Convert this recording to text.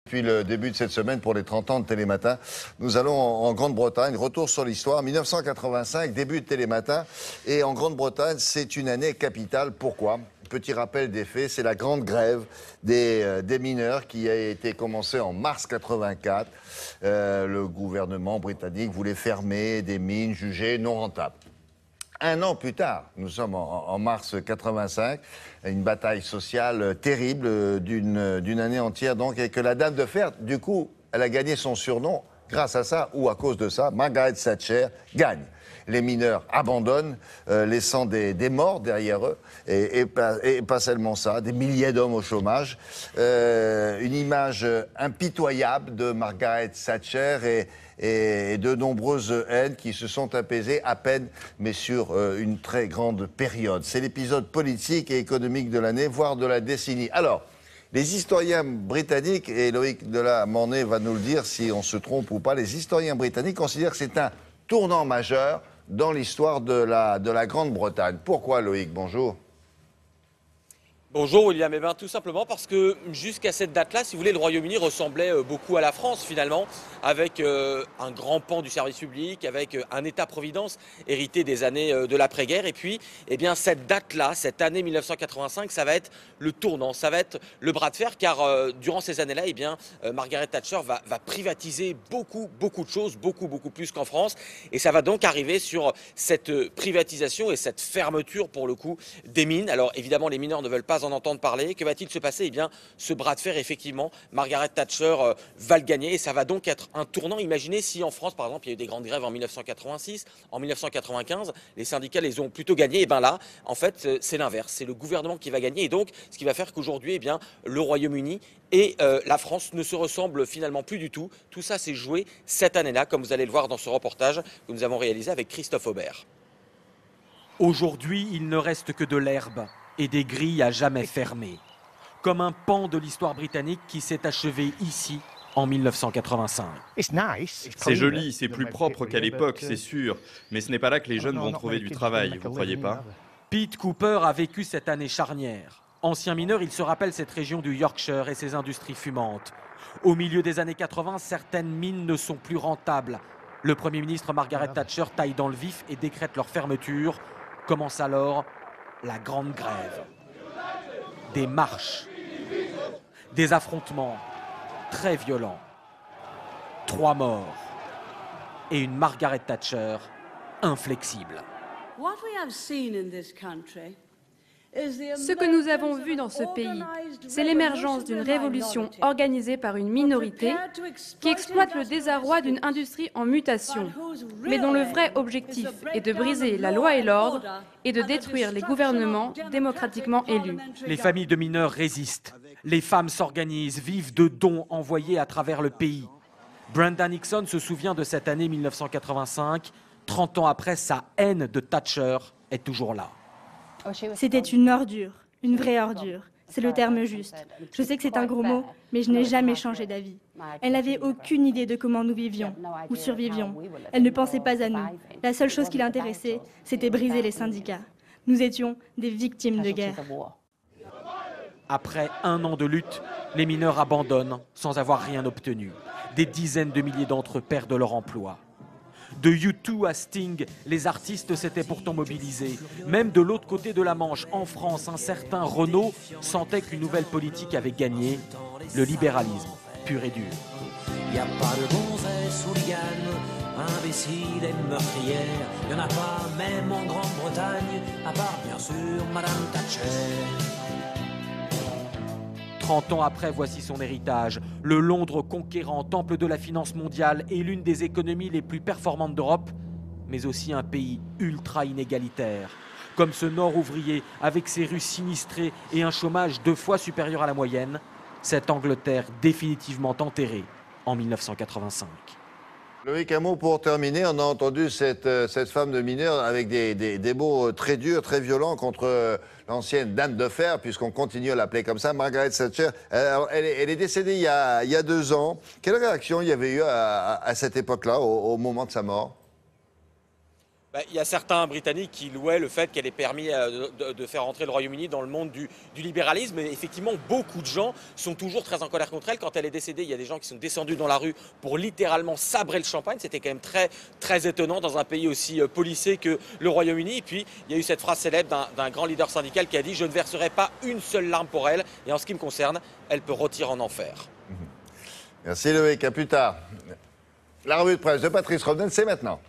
Depuis le début de cette semaine, pour les 30 ans de Télématin, nous allons en Grande-Bretagne. Retour sur l'histoire, 1985, début de Télématin. Et en Grande-Bretagne, c'est une année capitale. Pourquoi ? Petit rappel des faits, c'est la grande grève des mineurs qui a été commencée en mars 84. Le gouvernement britannique voulait fermer des mines jugées non rentables. Un an plus tard, nous sommes en mars 85, une bataille sociale terrible d'une année entière, donc, et que la Dame de Fer, du coup, elle a gagné son surnom grâce à ça, ou à cause de ça. Margaret Thatcher gagne. Les mineurs abandonnent, laissant des morts derrière eux, et pas seulement ça, des milliers d'hommes au chômage. Une image impitoyable de Margaret Thatcher et de nombreuses haines qui se sont apaisées à peine, mais sur une très grande période. C'est l'épisode politique et économique de l'année, voire de la décennie. Alors, les historiens britanniques, et Loïc Delamornay va nous le dire si on se trompe ou pas, les historiens britanniques considèrent que c'est un tournant majeur dans l'histoire de la Grande-Bretagne. Pourquoi, Loïc? Bonjour. Bonjour William, eh bien, tout simplement parce que jusqu'à cette date-là, si vous voulez, le Royaume-Uni ressemblait beaucoup à la France finalement, avec un grand pan du service public, avec un État-providence hérité des années de l'après-guerre. Et puis, eh bien, cette date-là, cette année 1985, ça va être le tournant, ça va être le bras de fer, car durant ces années-là, eh bien, Margaret Thatcher va privatiser beaucoup de choses, beaucoup plus qu'en France. Et ça va donc arriver sur cette privatisation et cette fermeture, pour le coup, des mines. Alors évidemment, les mineurs ne veulent pas en entendre parler. Que va-t-il se passer? Eh bien, ce bras de fer, effectivement, Margaret Thatcher va le gagner et ça va donc être un tournant. Imaginez si en France, par exemple, il y a eu des grandes grèves en 1986, en 1995, les syndicats les ont plutôt gagnés. Et bien là, en fait, c'est l'inverse. C'est le gouvernement qui va gagner et donc ce qui va faire qu'aujourd'hui, eh bien, le Royaume-Uni et la France ne se ressemblent finalement plus du tout. Tout ça s'est joué cette année-là, comme vous allez le voir dans ce reportage que nous avons réalisé avec Christophe Aubert. Aujourd'hui, il ne reste que de l'herbe et des grilles à jamais fermées, comme un pan de l'histoire britannique qui s'est achevé ici en 1985. C'est joli, c'est plus propre qu'à l'époque, c'est sûr, mais ce n'est pas là que les jeunes vont trouver du travail, vous croyez pas? Pete Cooper a vécu cette année charnière. Ancien mineur, il se rappelle cette région du Yorkshire et ses industries fumantes. Au milieu des années 80, certaines mines ne sont plus rentables. Le Premier ministre Margaret Thatcher taille dans le vif et décrète leur fermeture. Commence alors la grande grève. Des marches, des affrontements très violents, 3 morts et une Margaret Thatcher inflexible. Ce que nous avons vu dans ce pays, c'est l'émergence d'une révolution organisée par une minorité qui exploite le désarroi d'une industrie en mutation, mais dont le vrai objectif est de briser la loi et l'ordre et de détruire les gouvernements démocratiquement élus. Les familles de mineurs résistent. Les femmes s'organisent, vivent de dons envoyés à travers le pays. Brenda Nixon se souvient de cette année 1985. 30 ans après, sa haine de Thatcher est toujours là. C'était une ordure, une vraie ordure. C'est le terme juste. Je sais que c'est un gros mot, mais je n'ai jamais changé d'avis. Elle n'avait aucune idée de comment nous vivions ou survivions. Elle ne pensait pas à nous. La seule chose qui l'intéressait, c'était briser les syndicats. Nous étions des victimes de guerre. Après 1 an de lutte, les mineurs abandonnent sans avoir rien obtenu. Des dizaines de milliers d'entre eux perdent leur emploi. De U2 à Sting, les artistes s'étaient pourtant mobilisés. Même de l'autre côté de la Manche, en France, un certain Renaud sentait qu'une nouvelle politique avait gagné, le libéralisme pur et dur. Il n'y a pas de gonzesse hooligan, imbécile et meurtrière. Il n'y en a pas même en Grande-Bretagne, à part bien sûr Madame Thatcher. 30 ans après, voici son héritage. Le Londres conquérant, temple de la finance mondiale et l'une des économies les plus performantes d'Europe, mais aussi un pays ultra inégalitaire. Comme ce Nord ouvrier, avec ses rues sinistrées et un chômage 2 fois supérieur à la moyenne, cette Angleterre définitivement enterrée en 1985. Loïc, un mot pour terminer. On a entendu cette femme de mineur avec des mots très durs, très violents contre l'ancienne Dame de Fer, puisqu'on continue à l'appeler comme ça, Margaret Thatcher. Elle est décédée il y a 2 ans. Quelle réaction il y avait eu à cette époque-là, au moment de sa mort? Il y a certains Britanniques qui louaient le fait qu'elle ait permis de faire entrer le Royaume-Uni dans le monde du libéralisme. Et effectivement, beaucoup de gens sont toujours très en colère contre elle. Quand elle est décédée, il y a des gens qui sont descendus dans la rue pour littéralement sabrer le champagne. C'était quand même très, très étonnant dans un pays aussi policé que le Royaume-Uni. Et puis, il y a eu cette phrase célèbre d'un grand leader syndical qui a dit « Je ne verserai pas une seule larme pour elle. Et en ce qui me concerne, elle peut rôtir en enfer. » Merci Loïc, à plus tard. La revue de presse de Patrice Robden, c'est maintenant.